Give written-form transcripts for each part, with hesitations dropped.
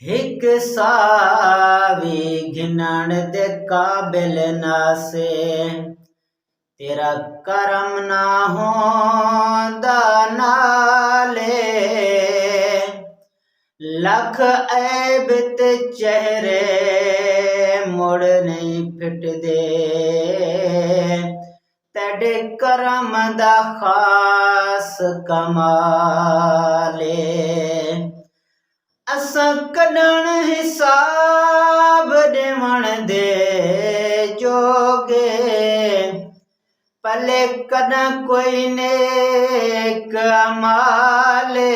हिक सावी घिनण दे काबिल नासे तेरा करम ना होंदा नाले लख ऐब ते चेहरे मुड़ नहीं फिटदे तेरे करम दा खास कमाले असां कढण हिसाब ॾिवण दे जोगे पले कॾहिं कोई नेक अमाले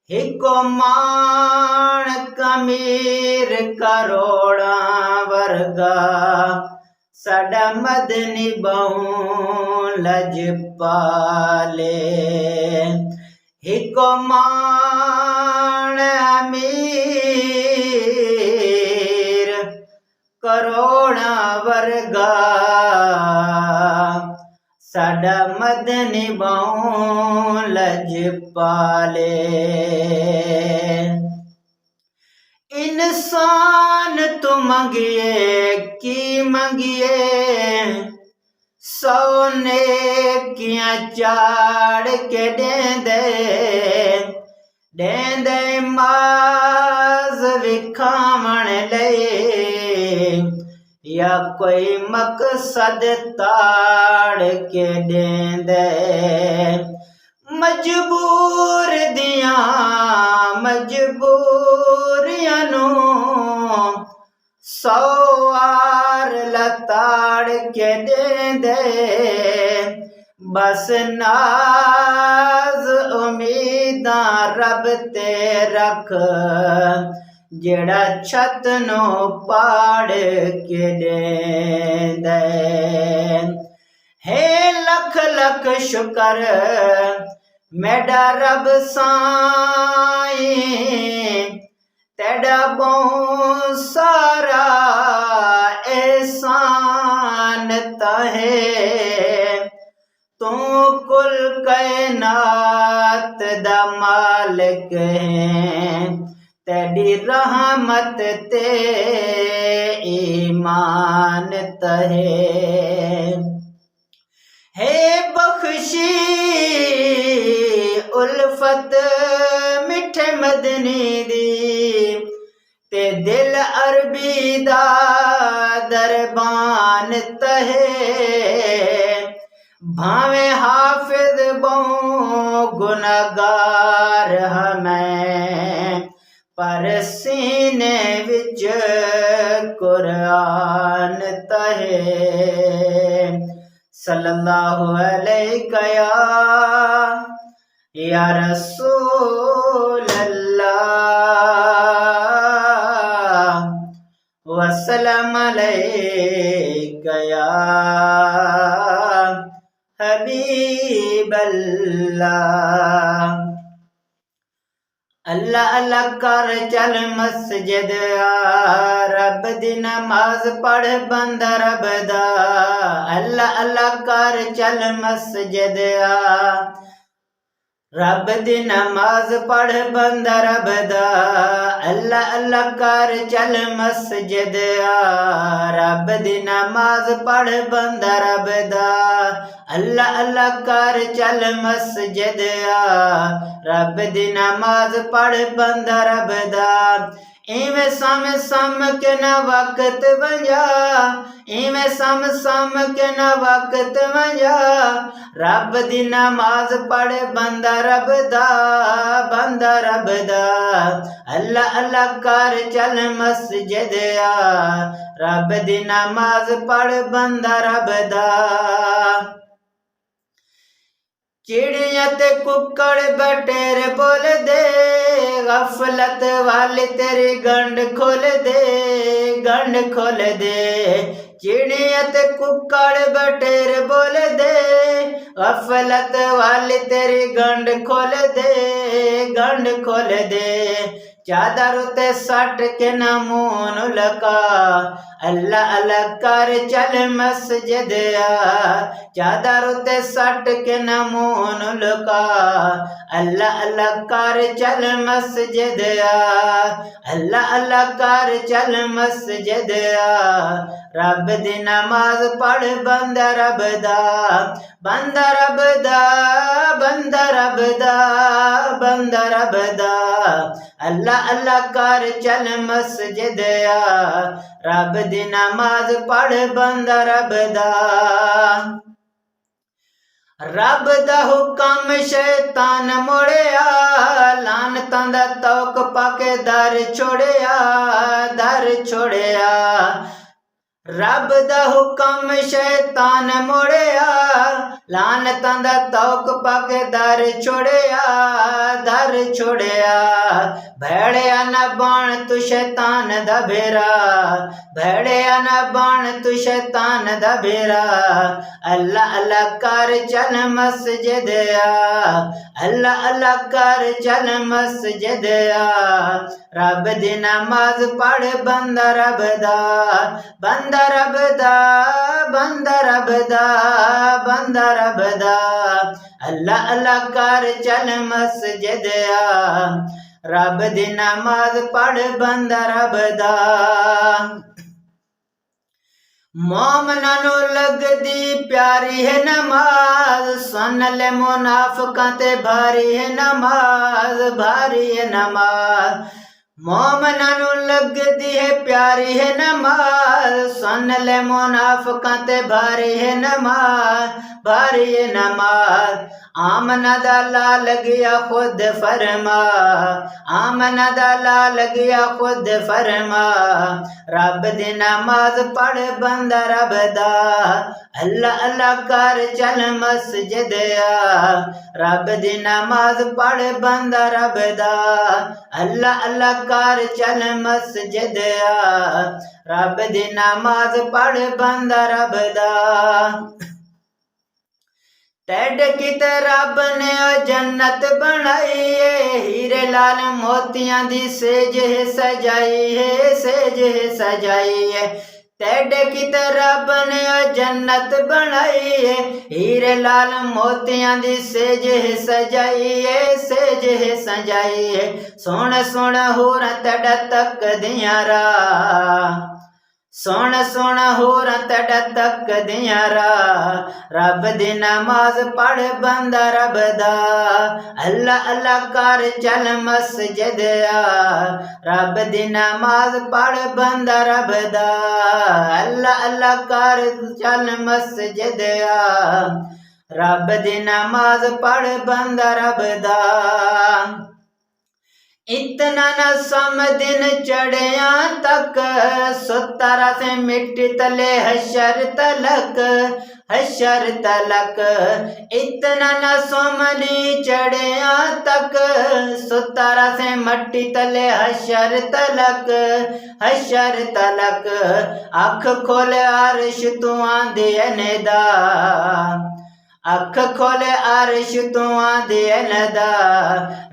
हिको माण कमीर करोड़ा वर्गा साडा मदनी बहु लजपाले हिको माण अमीर करोड़ा वर्गा साडा मदनी बहु लजपाले इंसान तू मंगिए की मंगिए सोने किया चाड़ के देंदे माज विखावण ले या कोई मकसद ताड़ के देंदे मजबूर दिया मजबूरियां नू सवार लताड़ के देंदे बस नाज उम्मीदां रब ते रख जेड़ा छत नो पाड़ के देंदे हे लख लख शुकर मेरा रब साईं तेरा बहु सारा एहसान तहे तू कुल कायनात दा मालिक है तेरी रहमत ते ईमान तहे हे बख्शी उल्फत मिठे मदनी दी ते दिल अरबी दा दरबान तहे भावे हाफिज बहु गुनहगार हमें पर सीने विच कुरान तहे सल्लल्लाहु अलैहि या रसूल अल्लाह वसल्लम अलैका या हबीब अल्लाह अल्लाह अल्लाह कर चल मस्जिद रब दी नमाज पढ़ बंदा रब दा अल्लाह अल्लाह कर चल मस्जिद रब दी नमाज पढ़ बंदा रब दा अल्लाह अल्लाह कर चल मस्जिद रब दी नमाज पढ़ बंदा रब दा अल्लाह अल्लाह कर चल मस्जिद रब दी नमाज पढ़ बंदा रब दा इवें सम के न वक्त वंजा इवें सम के न वक्त वंजा रब दी नमाज पढ़ बंदा रब दा अल्लाह अल्लाह कर चल मस्जिद रब दी नमाज पढ़ बंदा रब दा चिड़िया ते कुक्कड़ बटेर बोल दे गफलत वाली तेरी गंड खोल दे चिड़िया ते कुक्कड़ बटेर बोल दे, गफलत वाली तेरी गंढ खोल दे, गंढ खोल दे। चादर उते सट के न मुंह नु लका, अल्लाह अल्लाह कर चल मस्जिद आ। चादर उते सट के न मुंह नु लका, अल्लाह अल्लाह कर चल मस्जिद आ, अल्लाह अल्लाह कर चल मस्जिद आ। रब दी नमाज पढ़ बंदा रब दा, बंदा रब दा, बंदा रब दा, बंदा रब दा। अल्लाह अल्लाह कर चल मस्जिद आ, रब दी नमाज पढ़ बंदा रब दा। रब दा हुक्म शैतान मोड़िया, लानतां दा तौक पाके दर छोड़िया, दर छोड़िया। रब दा हुक्म शैतान मोड़िया, लानतां दा तौक पाके दर छोड़िया, दर छोड़िया। भेड़िया न बन तू शैतान दा भेरा, भेड़िया न बन तू शैतान दा भेरा। अल्लाह अल्लाह कर चल मस्जिद आ, अल्लाह अल्लाह कर चल मस्जिद आ। रब दी नमाज पढ़ बंदा रब दा, बंदा रब दा, बंदा रब दा, बंदा रब दा। अल्लाह अल्लाह कर चल मस्जिद आ, रब दी नमाज पढ़ बंदा रब दा। मोमना नू लगदी प्यारी है नमाज, सुन ले मुनाफिकां ते भारी है नमाज, भारी है नमाज। मोमना नू लगदी है प्यारी है नमाज, सुन ले मुनाफिकां ते भारी है नमाज, भारी है नमाज। आमना दा लाल गया खुद फरमा, आमना दा लाल गया खुद फरमा। रब दी नमाज पढ़ बंदा रब दा, अल्लाह अल्लाह कर चल मस्जिद आ। रब दी नमाज पढ़ बंदा रब दा, अल्लाह अल्लाह कर चल मस्जिद आ। रब दी नमाज पढ़ बंदा रब दा। तेड कित रब ने जन्नत बनाई है, हीरे लाल मोतियां दी सेज है सजाई है, सेज है सजाई है। तेड कित रब ने जन्नत बनाई है, हीरे लाल मोतियां दी सेज है सजाई है, सेज है सजाई है। सोन सोन होर तेड तक दियां रा, सोन सोन होर तेड तक दियां रा। रब दी नमाज पढ़ बंदा रब दा, अल्लाह अल्लाह कर चल मस्जिद आ। रब दी नमाज पढ़ बंदा रब दा, अल्लाह अल्लाह कर चल मस्जिद आ। रब दी नमाज पढ़ बंदा रब दा। इतना न सम दिन चढ़िया तक, सुतारा से मिट्टी तले हशर तलक, हशर तलक। इतना न सोमनी चढ़िया तक, सुतारा से मट्टी तले हशर तलक, हशर तलक। अख खोल अर्श तू आंदे नेदा, अख खोल अर्श तू आंदे नदा।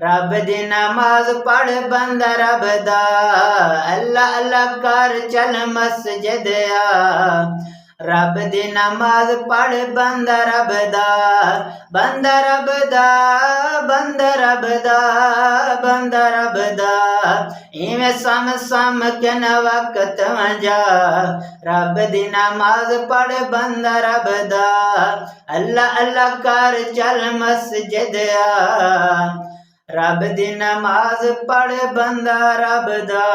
रब दी नमाज पढ़ बंदा रब दा, अल्लाह अल्लाह कर चल मस्जिद आ। रब दी नमाज पढ़ बंदा रब दा, बंदा रब दा, बंदा रब दा, बंदा रब दा। इवें सम सम के न वक्त वंजा, रब दी नमाज पढ़ बंदा रब दा, अल्लाह अल्लाह कर चल मस्जिद आ। रब दी नमाज पढ़ बंदा रब दा।